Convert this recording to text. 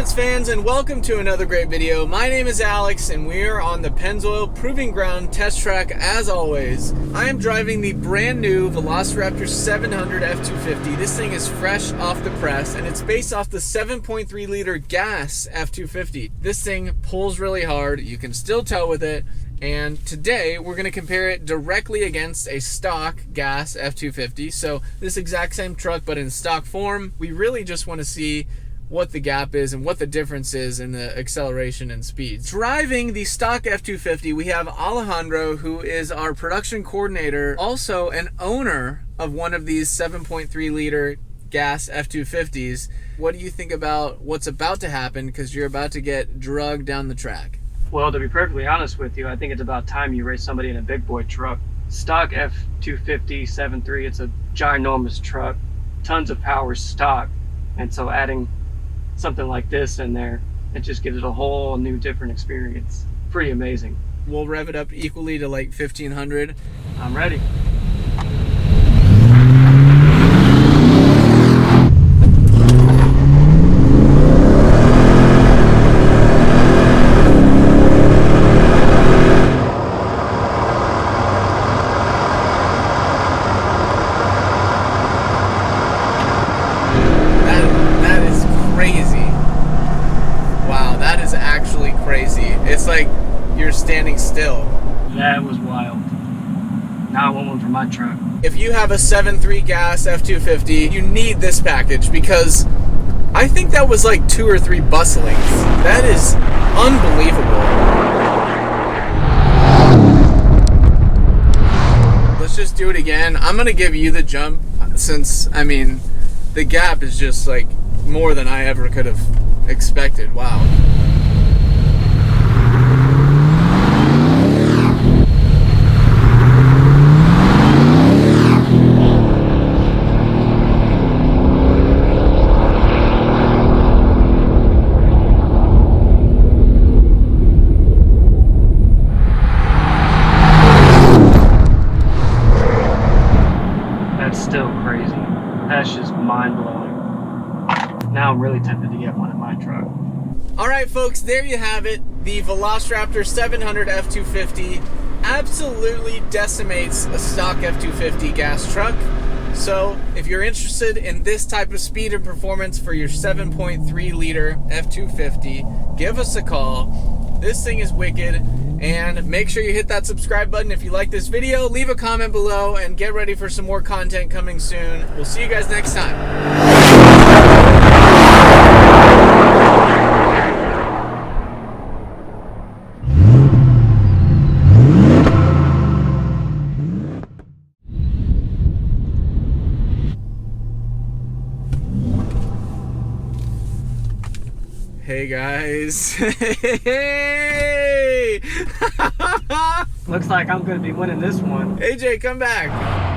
performance fans, and welcome to another great video. My name is Alex and we are on the Pennzoil Proving Ground test track as always. I am driving the brand new VelociRaptor 700 F250. This thing is fresh off the press and it's based off the 7.3 liter gas F250. This thing pulls really hard, you can still tow with it, and today we're going to compare it directly against a stock gas F250. So this exact same truck but in stock form. We really just want to see what the gap is and what the difference is in the acceleration and speed. Driving the stock F250, we have Alejandro, who is our production coordinator, also an owner of one of these 7.3 liter gas F250s. What do you think about what's about to happen, because you're about to get drugged down the track? Well, to be perfectly honest with you, I think it's about time you race somebody in a big boy truck. Stock F250 7.3, it's a ginormous truck, tons of power stock, and so adding something like this in there, it just gives it a whole new different experience. Pretty amazing. We'll rev it up equally to like 1500. I'm ready. Crazy. It's like you're standing still. That was wild. Now I want one for my truck. If you have a 7.3 gas F250, you need this package, because I think that was like 2 or 3 bus lengths. That is unbelievable. Let's just do it again. I'm gonna give you the jump, since I mean the gap is just like more than I ever could have expected. Wow. Still crazy. That's just mind-blowing. Now I'm really tempted to get one in my truck. Alright folks, there you have it. The VelociRaptor 700 F250 absolutely decimates a stock F250 gas truck. So if you're interested in this type of speed and performance for your 7.3 liter F250, give us a call. This thing is wicked. And make sure you hit that subscribe button if you like this video. Leave a comment below and get ready for some more content coming soon. We'll see you guys next time. Hey guys. Hey! Looks like I'm going to be winning this one. AJ, come back.